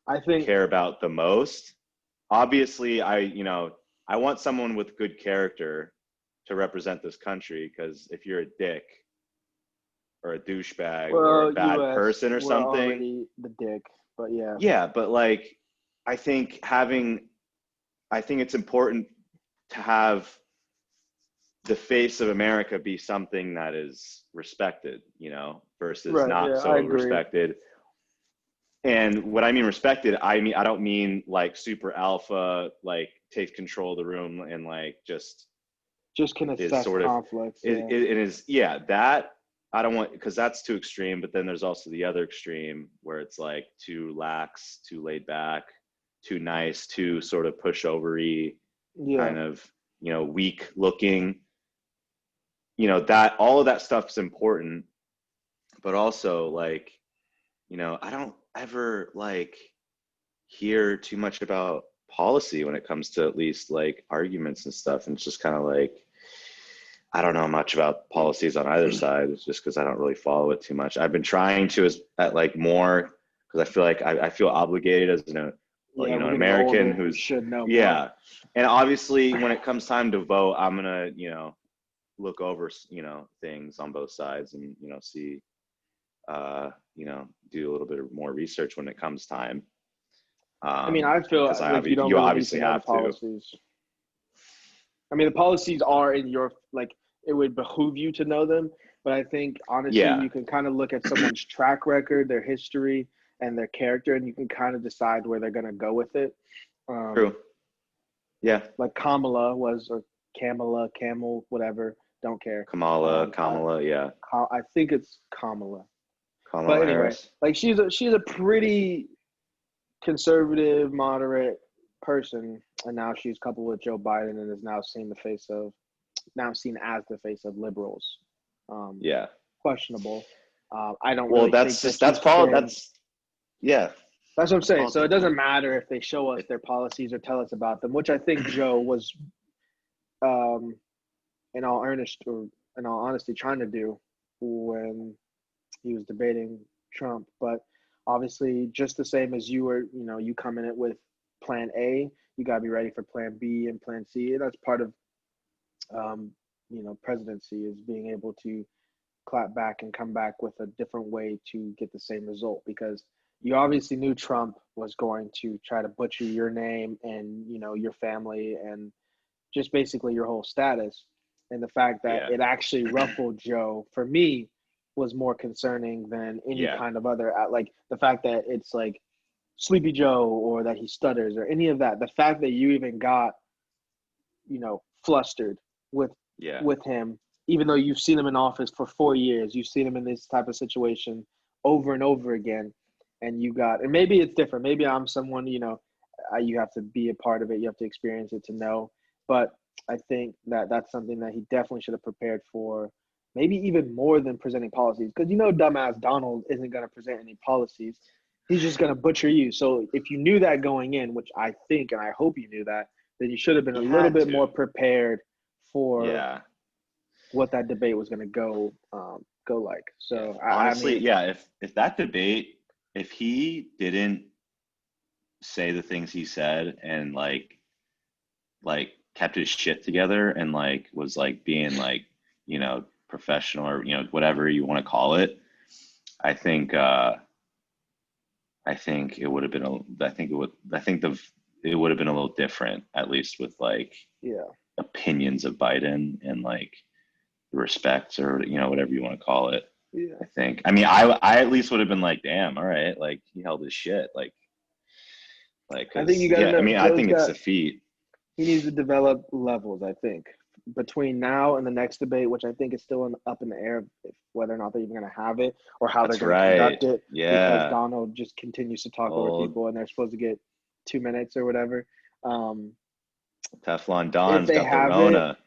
I think care about the most. Obviously, I want someone with good character, to represent this country, because if you're a dick or a douchebag or a Well, bad U.S. person or we're something, already the dick, but yeah. yeah, but like I think it's important to have the face of America be something that is respected, versus Right. not Yeah, I so agree. respected. And what I mean respected, I don't mean like super alpha, like takes control of the room and like just Just can is assess sort of conflicts. Yeah. it is, yeah, that I don't want, because that's too extreme. But then there's also the other extreme where it's like too lax, too laid back, too nice, too sort of pushovery, Yeah. kind of weak looking. That all of that stuff is important, but also like I don't ever like hear too much about policy when it comes to at least like arguments and stuff. And it's just kind of like, I don't know much about policies on either side. It's just because I don't really follow it too much. I've been trying to at like more, because I feel like I feel obligated as Yeah, an we're getting American older. We who's, should know more. yeah. And obviously when it comes time to vote, I'm gonna look over things on both sides and see do a little bit of more research when it comes time. I mean, I feel Because like you don't you really need to obviously know the have to. policies. I mean, the policies are in your, like, it would behoove you to know them. But I think, honestly, Yeah, you can kind of look at someone's track record, their history, and their character, and you can kind of decide where they're going to go with it. true. Yeah, Like Kamala was, or Kamala, Camel, whatever, don't care. Kamala, Um, I, Kamala, yeah, I think it's Kamala. But Kamala anyway, Harris. like she's a pretty conservative, moderate person, and now she's coupled with Joe Biden and is now seen as the face of liberals. Um, Yeah. Questionable. I don't Well, really that's think that just she stands. yeah. That's what I'm It's saying. So it politics, man. doesn't matter if they show us It, their policies or tell us about them, which I think Joe was, um, in all earnest or in all honesty, trying to do when he was debating Trump. But obviously, just the same as you were, you come in it with plan A, you got to be ready for plan B and plan C. That's part of, um, presidency, is being able to clap back and come back with a different way to get the same result, because you obviously knew Trump was going to try to butcher your name and, your family and just basically your whole status. And the fact that yeah, it actually ruffled Joe, for me, was more concerning than any yeah, kind of other, like the fact that it's like Sleepy Joe or that he stutters or any of that. The fact that you even got, flustered with yeah, with him, even though you've seen him in office for 4 years, you've seen him in this type of situation over and over again, and and maybe it's different. Maybe I'm someone, you have to be a part of it, you have to experience it to know. But I think that that's something that he definitely should have prepared for, maybe even more than presenting policies, because dumbass Donald isn't going to present any policies. He's just going to butcher you. So if you knew that going in, which I think and I hope you knew that, then you should have been a he little had bit more to. prepared for Yeah, what that debate was going to go like. yeah. So I Honestly, mean, yeah. If that debate, if he didn't say the things he said and like kept his shit together and like was like being like professional, or whatever you want to call it, I think I think it would have been it would have been a little different, at least with like yeah, opinions of Biden and like respects, or whatever you want to call it. yeah. I think, I mean, I at least would have been like, damn, all right, like he held his shit, like I think because you got to yeah, I know mean, I Joe's think it's got. a feat. He needs to develop levels. I think between now and the next debate, which I think is still up in the air, if whether or not they're even going to have it or how they're That's going to right. conduct it, because Yeah. Donald just continues to talk over Old people, and they're supposed to get 2 minutes or whatever. Um, Teflon if Don's they got the have it, Rona.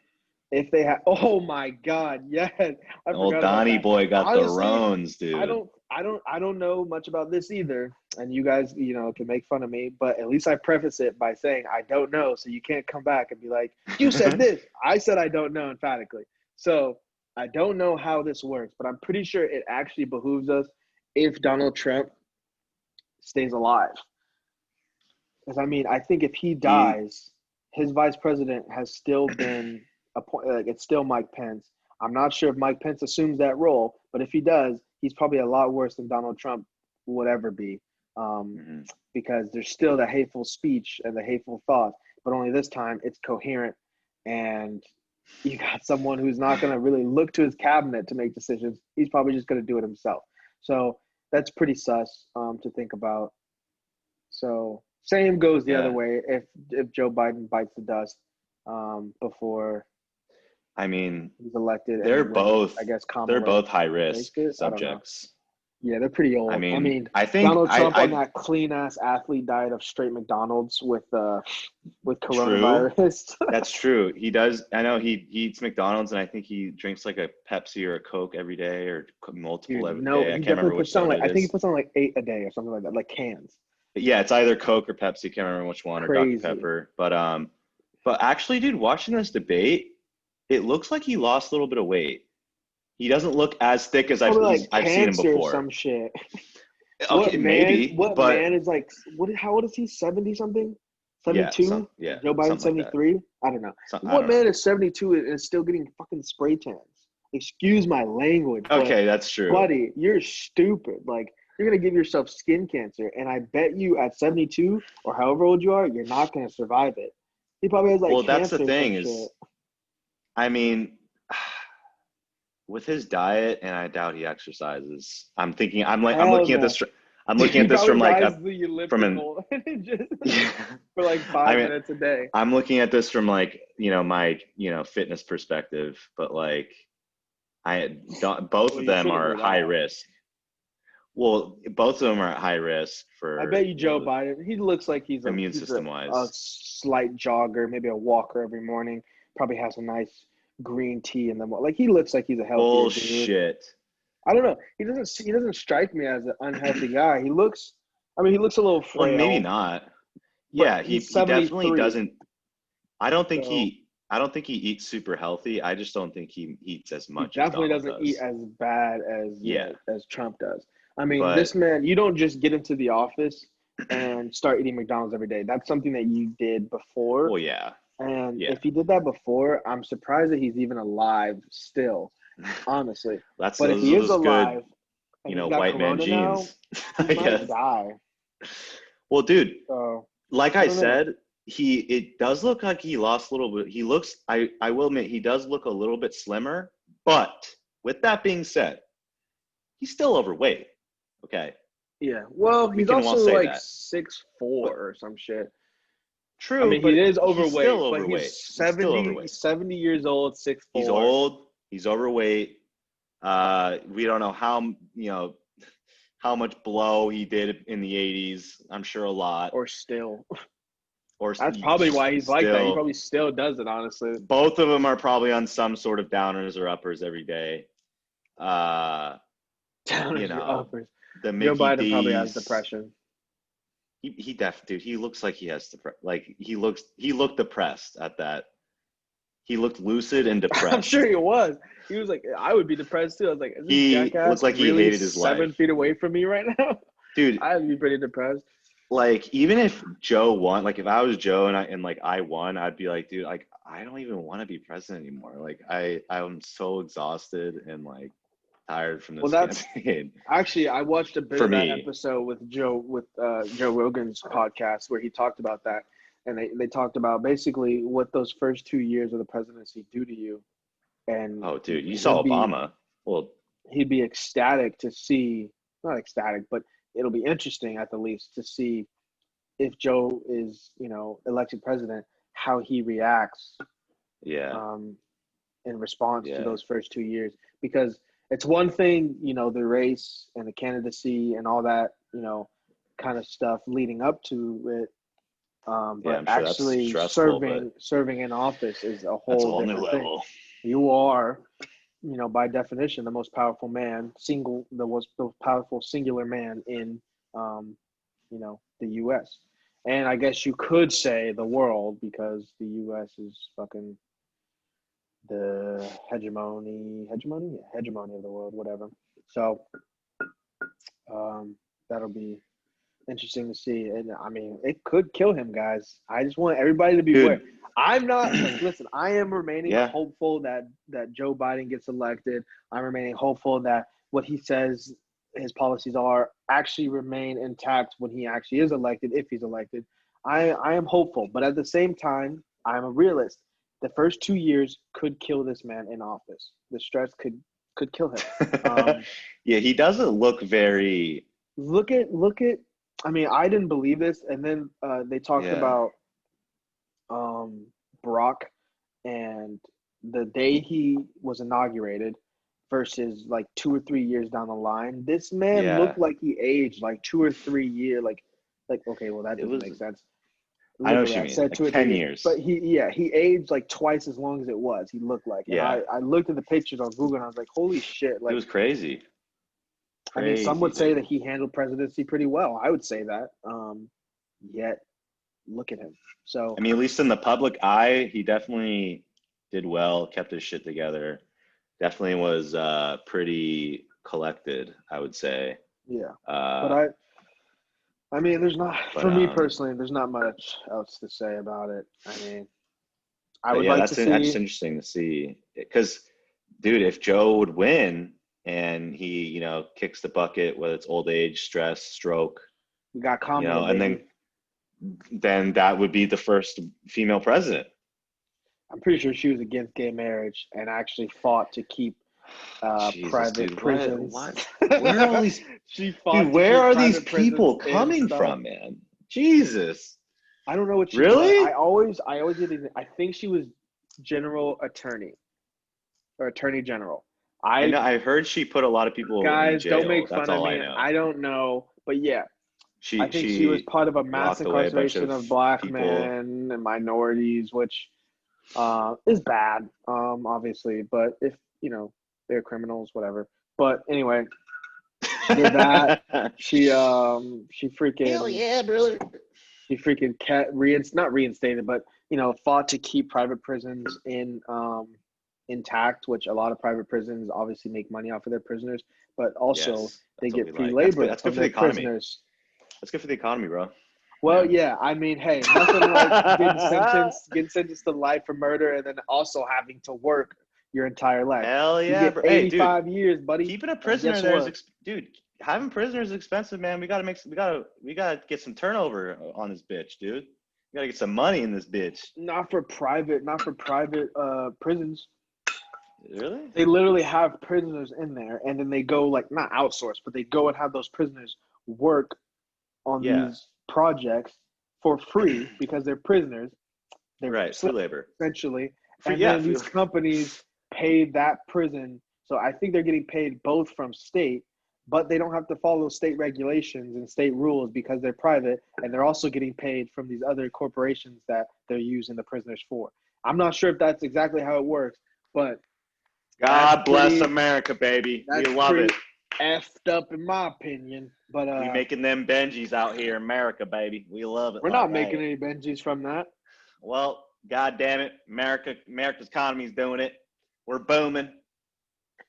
if they have, oh my God, yes, I Old forgot about Donnie that. boy got the Honestly, Rones, dude. I don't know much about this either, and you guys, can make fun of me, but at least I preface it by saying I don't know, so you can't come back and be like, you said this. I said I don't know emphatically, so I don't know how this works, but I'm pretty sure it actually behooves us if Donald Trump stays alive. Because I mean, I think if he he dies, his vice president has still been like it's still Mike Pence. I'm not sure if Mike Pence assumes that role, but if he does, he's probably a lot worse than Donald Trump would ever be, Mhm. because there's still the hateful speech and the hateful thought, but only this time it's coherent, and you got someone who's not going to really look to his cabinet to make decisions. He's probably just going to do it himself. So that's pretty sus to think about. So same goes the other Yeah. way if Joe Biden bites the dust before I mean, he's elected, they're and when both I guess they're Kamala both high risk takes it. I don't know. subjects. Yeah, they're pretty I old. I mean, mean, I think Donald Trump on I that clean ass athlete diet of straight McDonald's with true. coronavirus. That's true. He does. I know he eats McDonald's, and I think he drinks like a Pepsi or a Coke every day, or multiple Dude, every no, day. I he can't definitely remember which puts on soda like it I think he is. puts on like 8 a day or something like that, like cans. But yeah, it's either Coke or Pepsi. Can't remember which one, or Dr. Crazy. Pepper. But actually, dude, watching this debate, it looks like he lost a little bit of weight. He doesn't look as thick as Probably like I've seen him cancer or before. some shit. Okay, maybe, What but man is like how old is he? 70 something? yeah, 72? Joe Biden something like that. 73? I don't know. I What don't know. man is 72 and is still getting fucking spray tans? Excuse my language, but Okay, that's true. buddy, you're stupid. Like you're gonna give yourself skin cancer, and I bet you at 72 or however old you are, you're not gonna survive it. He probably has like Well, that's the cancer or some thing shit. is, I mean, with his diet, and I doubt he exercises. I'm Hell looking at no. this. I'm looking He at this probably from like rises a to the from an. elliptical just Yeah. for like I five mean, minutes a day. I'm looking at this from like my fitness perspective, but like I don't. Both Well, of you them shouldn't are do high that. risk. Well, both of them are at high risk I for bet you Joe Biden. He looks like immune he's system a wise. slight jogger, maybe a walker every morning. Probably has a nice green tea in the morning. Like he looks like he's a healthier dude. Bullshit. I don't know. He doesn't strike me as an unhealthy guy. He looks a little Well, maybe frail, not. but Yeah, he's he definitely 73. doesn't. I don't think So he eats super healthy. I just don't think he eats as he much as definitely Donald doesn't eat does. as bad as, Yeah, as Trump does. I mean, but this man, you don't just get into the office and start eating McDonald's every day. That's something that you did before. well, yeah, And yeah. if he did that before, I'm surprised that he's even alive still, honestly. But if Those he are is those good, alive and he's got white man corona now, genes, he I might guess. die. Well, dude, So like I I don't know. said, it does look like he lost a little bit. He looks, I will admit, he does look a little bit slimmer. But with that being said, he's still overweight. Okay, Yeah. Well, we he's can all also say like that. 6'4" But or some shit. I true, mean, he but is he's still overweight, but overweight. he's He's still 70, overweight. 70 years old, six He's four, old. He's overweight. We don't know how much blow he did in the 80s. I'm sure a lot. or still. Or That's probably why he's like that. He still, probably still does it, honestly. both of them are probably on some sort of downers or uppers every day. Uh, you Downers or know, uppers. the Joe Mickey Biden probably has D's. depression. Dude, he looks like he has he looked depressed at that. He looked lucid and I'm sure depressed. he was. He was like, I would be depressed too. I was like, is this He looked jackass like he really hated his 7 feet life. away from me right now? Dude, I'd be pretty depressed. like even if Joe won, like if I was Joe and like I won, I'd be like, dude, like I don't even want to be president anymore. Like I'm so exhausted and like tired from Well, this that's campaign. actually I watched a bit For of that me, episode with Joe Rogan's podcast where he talked about that, and they talked about basically what those first 2 years of the presidency do to you, and oh dude, you he'd saw be Obama. Well, he'd be ecstatic to see, not ecstatic, but it'll be interesting at the least to see if Joe is, elected president, how he reacts yeah, um, in response to yeah, those first 2 years. Because it's one thing, the race and the candidacy and all that, kind of stuff leading up to it. yeah. But I'm sure that's actually stressful, but serving in office is a that's a whole whole new different thing. level. You are, by definition, the most powerful man, the most powerful singular man in, the U.S. And I guess you could say the world because the U.S. is fucking the hegemony of the world, whatever. So that'll be interesting to see. And I mean, it could kill him, guys. I just want everybody to be aware. Dude, I'm not like, listen, I am remaining Yeah. hopeful that Joe Biden gets elected. I'm remaining hopeful that what he says his policies are actually remain intact when he actually is elected, if he's elected. I am hopeful, but at the same time, I'm a realist. The first 2 years could kill this man in office. The stress could kill him. Yeah, he doesn't look very. Look at. I mean, I didn't believe this, and then they talked Yeah. about Brock and the day he was inaugurated versus like 2 or 3 years down the line. This man Yeah. looked like he aged like 2 or 3 years. Like okay, well that It doesn't was. make sense. I know what Literally, you I mean. said Like two or three 10 years, years. but he aged like twice as long as it was. He looked like, and Yeah. I looked at the pictures on Google and I was like, holy shit! It Like, was crazy. I mean, some Crazy, would say that dude. he handled presidency pretty well. I would say that. Yet look at him. So I mean, at least in the public eye, he definitely did well, kept his shit together. Definitely was pretty collected, I would say. yeah, but Uh, I mean, there's not but for me personally. There's not much else to say about it. I mean, I but would yeah, like to that's just see. interesting to see. Because, dude, if Joe would win and he, kicks the bucket, whether it's old age, stress, stroke, We got Kamala, and baby. then that would be the first female president. I'm pretty sure she was against gay marriage and actually fought to keep Jesus, private dude, prisons. where are all these, She dude, fought to where keep are these private prisons people and coming stuff. from, man? Jesus. I don't know what she was. Really? I always get these. I think she was general attorney or attorney general. I I know. I heard she put a lot of people in Guys, don't jail. make That's fun of all I me. know. I don't know, but yeah, I She think she was she part of a mass locked away a bunch incarceration of of black people. men and minorities, which is bad, obviously. But if they're criminals, whatever. But anyway, she did that. She Hell freaking yeah, brother. not reinstated, but fought to keep private prisons intact, which a lot of private prisons obviously make money off of their prisoners, but also Yes, they that's what we get free like. That's good. labor That's good from for the their economy. prisoners. That's good for the economy, bro. Well, yeah, I mean, hey, nothing like getting sentenced to life for murder and then also having to work your entire life. Hell You yeah, get bro. Hey, dude, 85 years, buddy. keeping a And prisoner guess there is, what? dude. Having prisoners is expensive, man. We gotta get some turnover on this bitch, dude. We gotta get some money in this bitch. Not for private prisons. Really? They literally have prisoners in there, and then they go like not outsource, but they go and have those prisoners work on Yeah. these projects for free because they're prisoners. They're Right. Free labor. essentially, Free. and Yeah. then these companies pay that prison. So I think they're getting paid both from state, but they don't have to follow state regulations and state rules because they're private, and they're also getting paid from these other corporations that they're using the prisoners for. I'm not sure if that's exactly how it works, but God bless America, baby. We that's love it. pretty effed up in my opinion. But We making them Benjis out here in America, baby. We love it we're like not making that. any Benjis from that. Well, God damn it, America's economy's doing it. We're booming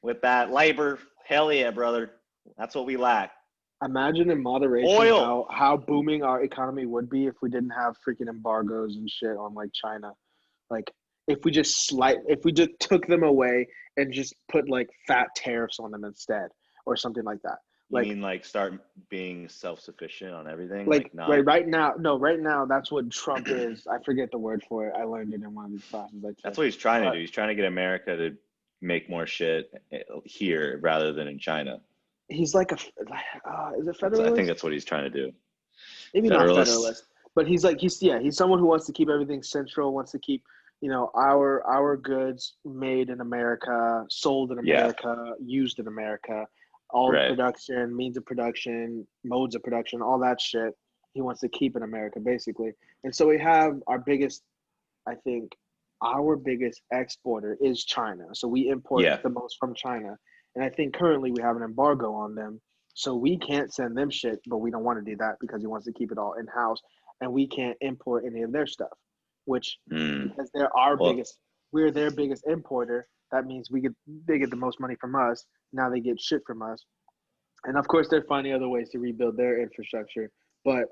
with that labor. Hell yeah, brother. That's what we lack. Imagine in moderation Oil. how booming our economy would be if we didn't have freaking embargoes and shit on like China. Like if we just took them away and just put like fat tariffs on them instead or something like that. You Like mean like start being self-sufficient on everything? like Like not. right now, no, right now that's what Trump is. I forget the word for it. I learned it in one of these classes I That's took. what he's trying to But do. He's trying to get America to make more shit here rather than in China. he's like is it I think federalist? that's what he's trying to do. Maybe not Federalist. federalist, but he's someone who wants to keep everything central, wants to keep our goods made in America, sold in Yeah. America, used in America, all the Right. production, means of production, modes of production, all that shit. He wants to keep in America basically, and so we have I think our biggest exporter is China. So we import Yeah. the most from China. And I think currently we have an embargo on them. So we can't send them shit, but we don't want to do that because he wants to keep it all in house. And we can't import any of their stuff, which because Well, we're their biggest importer, that means they get the most money from us. Now they get shit from us. And of course they're finding other ways to rebuild their infrastructure. But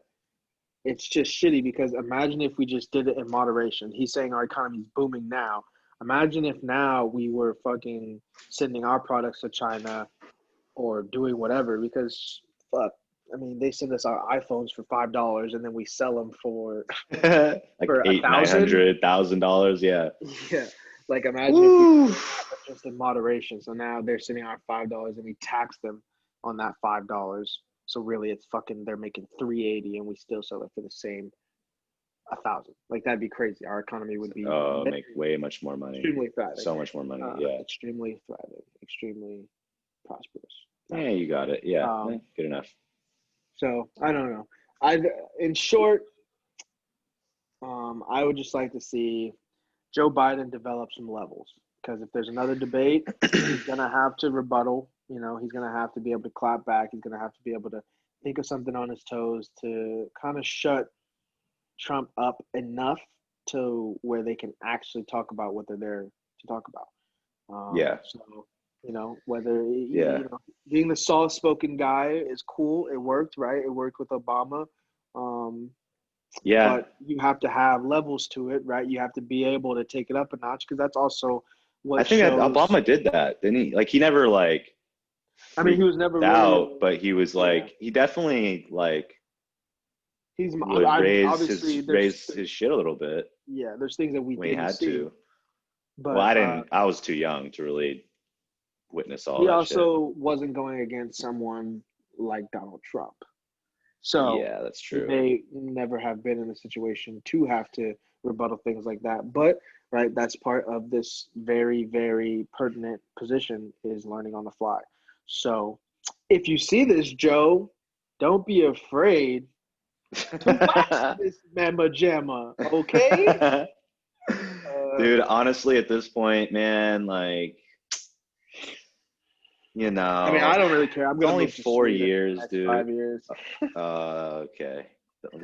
it's just shitty because imagine if we just did it in moderation. He's saying our economy's booming now. Imagine if now we were fucking sending our products to China or doing whatever because fuck. I mean, they send us our iPhones for $5 and then we sell them for like for a eight, nine thousand. hundred, $1,000. Yeah. Yeah, like imagine if we Woo. did that, but just in moderation. So now they're sending our $5 and we tax them on that $5. So really, it's fucking they're making 380 and we still sell it for the same 1,000. Like that'd be crazy. Our economy would be Oh, make way much more money. extremely thriving, So much more money. Yeah. extremely thriving, extremely prosperous. Yeah, you got it. Yeah. Um, Good enough. so I don't know. I, in short, I would just like to see Joe Biden develop some levels because if there's another debate, he's gonna have to rebuttal. You know, he's gonna have to be able to clap back. He's gonna have to be able to think of something on his toes to kind of shut Trump up enough to where they can actually talk about what they're there to talk about. Yeah. So, you know, whether Yeah. you know, being the soft-spoken guy is cool. It worked, right? It worked with Obama. Yeah. But you have to have levels to it, right? You have to be able to take it up a notch because that's also I what think that shows. Obama did that, didn't he? Like he never like I mean, he was freaked never really. out, but he was Yeah, like he definitely like he's. would Obviously raise his shit a little bit yeah, there's things that we when he didn't had see, to. Well, but I didn't. I was too young to really witness all he that shit. also wasn't going against someone like Donald Trump. So Yeah, that's he true. may never have been in a situation to have to rebuttal things like that. But right, that's part of this very, very pertinent position is learning on the fly. So if you see this, Joe, don't be afraid to wax this mamma jamma, okay? Dude, honestly, at this point, man, like, you I mean, I know, don't really care. I'm it's gonna only move to 4 Sweden in the years, next dude. 5 years. Okay.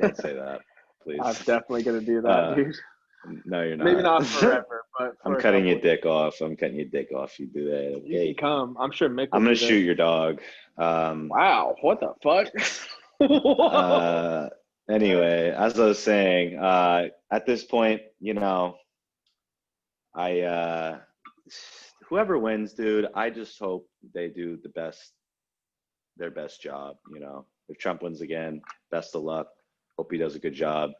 Don't say that, please. I'm definitely gonna do that, dude. No, you're Maybe not. not forever, but I'm for a cutting couple your of years. dick off. I'm cutting your dick off. You do that, You can okay? come. I'm sure Mick will I'm gonna be there. shoot your dog. Wow, what the fuck? Uh, anyway, as I was saying, at this point, you know, I whoever wins, dude, I just hope they do their best job. You know, if Trump wins again, best of luck. Hope he does a good job.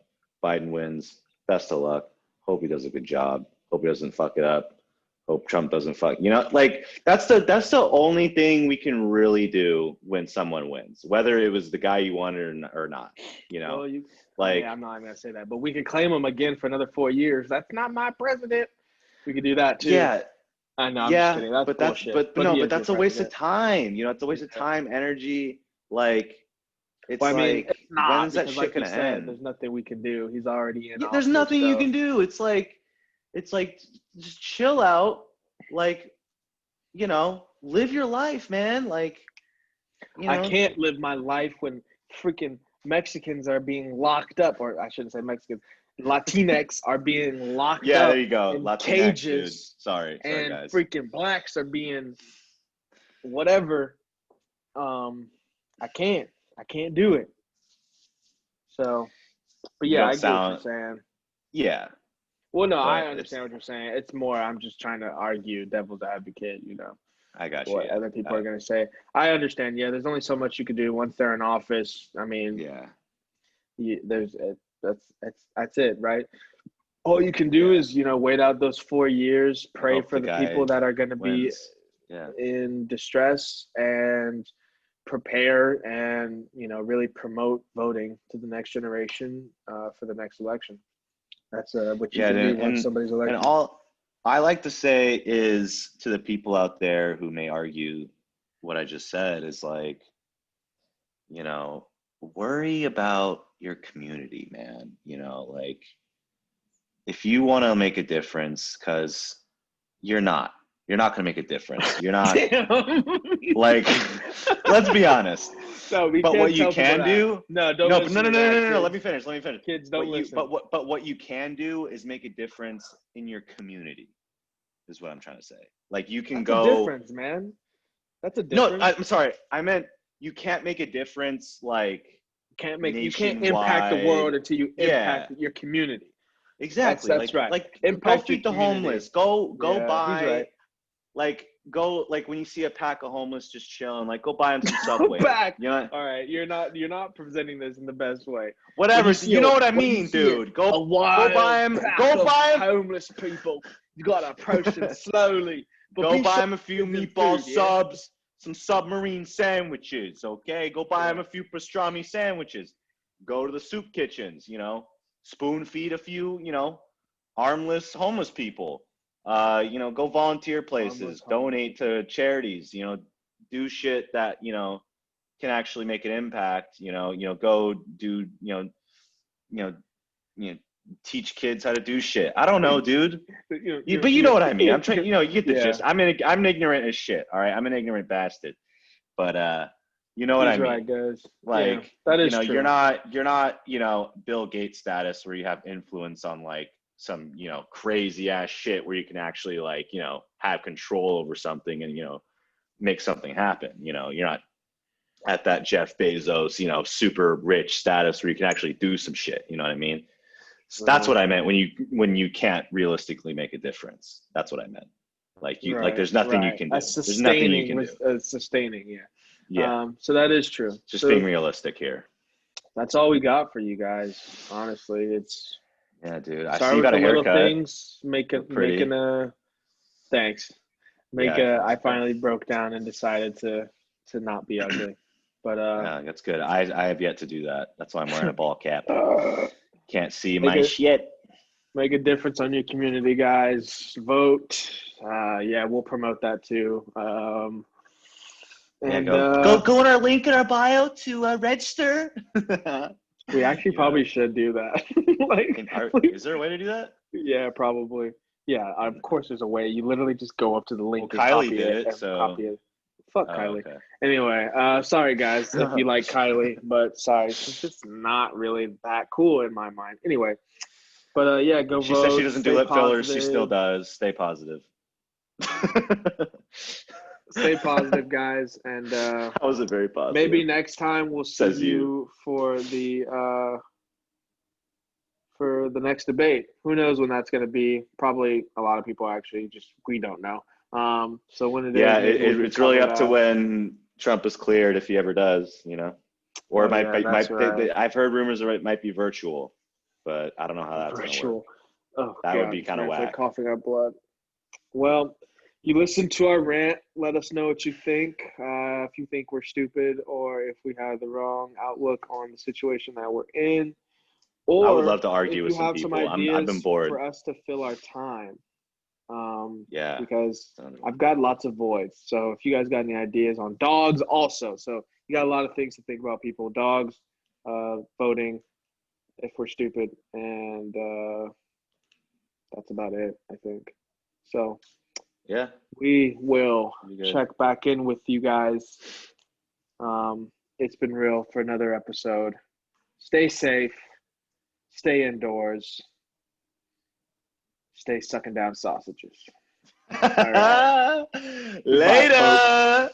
Biden wins, best of luck. Hope he does a good job. Hope he doesn't fuck it up. Hope Trump doesn't fuck. You know, like that's the only thing we can really do when someone wins, whether it was the guy you wanted or not. You know, Well, like I'm not even gonna say that, but we could claim him again for another 4 years. That's not my president. We could do that too. yeah, I know. I'm just yeah, kidding. That's but that's bullshit. but no, He but is your that's a waste of president. time. You know, it's a waste of Yeah. time, energy. Like it's Well, I mean, like it's not when's that because, shit like you gonna said, end? there's nothing we can do. He's already in Yeah, there's office, nothing you so can do. It's like just chill out. Like, you know, live your life, man. Like, you I know, can't live my life when freaking Mexicans are being locked up, or I shouldn't say Mexicans, Latinx are being locked yeah, there up you go. in Latinx, dude. cages, Sorry, and guys. freaking blacks are being whatever. Um, I can't do it. So, but You yeah, don't I get what you're sound, saying. yeah, Well, no, I but it's, understand what you're saying. It's more I'm just trying to argue devil's advocate, I got you. what Yeah. other people are going to say. I understand. Yeah, there's only so much you can do once they're in office. I mean, Yeah. that's it, right? All you can do Yeah. is wait out those 4 years, I pray hope for the the guy people that are going to be wins. Yeah. in distress and prepare and really promote voting to the next generation for the next election. That's what you Yeah, can do dude, once somebody's and elected. all I like to say is to the people out there who may argue what I just said is like, you know, worry about your community, man. You know, like if you want to make a difference, because you're not, you're not going to make a difference. You're not Damn. like, let's be honest. No, we But can't what you tell people can that. do, No, don't no, but listen no, no, to no, no, that, no, no. Let me kids. finish. Let me finish. Kids, don't listen. But what you can do is make a difference in your community. Is what I'm trying to say. Like you can That's a go. difference, man. That's a No, difference. I'm sorry. I meant you can't make a difference like you can't impact the world until you impact your community. Exactly. That's right. Go Impact your feed the community. homeless. Go Yeah, buy. he's right. Go when you see a pack of homeless just chilling, like go buy them some Subway. Back. You know? All right, you're not presenting this in the best way. Whatever. You know what I mean, dude. Go buy them. Go buy them. Homeless people. You gotta approach them slowly. Go buy them a few meatball subs, some submarine sandwiches. Okay. Go buy them a few pastrami sandwiches. Go to the soup kitchens. You know, spoon feed a few. You know, armless homeless people. You know, go volunteer places, donate to charities, you know, do shit that, you know, can actually make an impact, you know, go do, you know, teach kids how to do shit. I don't know, dude. But you know what I mean. I'm trying, you know, you get the gist. I'm ignorant as shit. All right. I'm an ignorant bastard, but, you know what I mean? Right, guys. Like, that is you know, true. you're not, you know, Bill Gates status where you have influence on like, some, you know, crazy ass shit where you can actually like, you know, have control over something and, you know, make something happen. You know, you're not at that Jeff Bezos, you know, super rich status where you can actually do some shit. You know what I mean? So that's what I meant when you can't realistically make a difference. That's what I meant. Like like there's nothing you can do. There's nothing you can do. Sustaining, yeah. Yeah. So that is true. Just being realistic here. That's all we got for you guys. Honestly, it's. Yeah, dude. I see you got a haircut. Things, thanks. I finally broke down and decided to not be ugly. But yeah, that's good. I have yet to do that. That's why I'm wearing a ball cap. Can't see my shit. Make a difference on your community, guys. Vote. Yeah, we'll promote that too. And go on our link in our bio to register. We actually probably should do that. Is there a way to do that? Yeah, probably. Yeah, of course there's a way. You literally just go up to the link and Kylie did it, so copy it. Fuck Kylie. Okay. Anyway, sorry guys if you like Kylie, but sorry, she's just not really that cool in my mind. Anyway, but yeah, go vote. She says she doesn't do lip fillers. She still does. Stay positive. Stay positive, guys, and that was a very positive. Maybe next time we'll see you for the next debate. Who knows when that's going to be? Probably a lot of people actually we don't know. So when it is, it's really up to when Trump is cleared, if he ever does, you know, or it might. I've heard rumors that it might be virtual, but I don't know how that's going to work. Oh, that would be kind of whack. Coughing up blood. Well, you listened to our rant. Let us know what you think. If you think we're stupid or if we have the wrong outlook on the situation that we're in. Or I would love to argue with some people. I've been bored. For us to fill our time. Yeah. Because I've got lots of voids. So if you guys got any ideas on dogs also. So you got a lot of things to think about, people. Dogs, voting, if we're stupid. And that's about it, I think. So yeah, we will check back in with you guys. It's been real for another episode. Stay safe. Stay indoors. Stay sucking down sausages. All right. Later.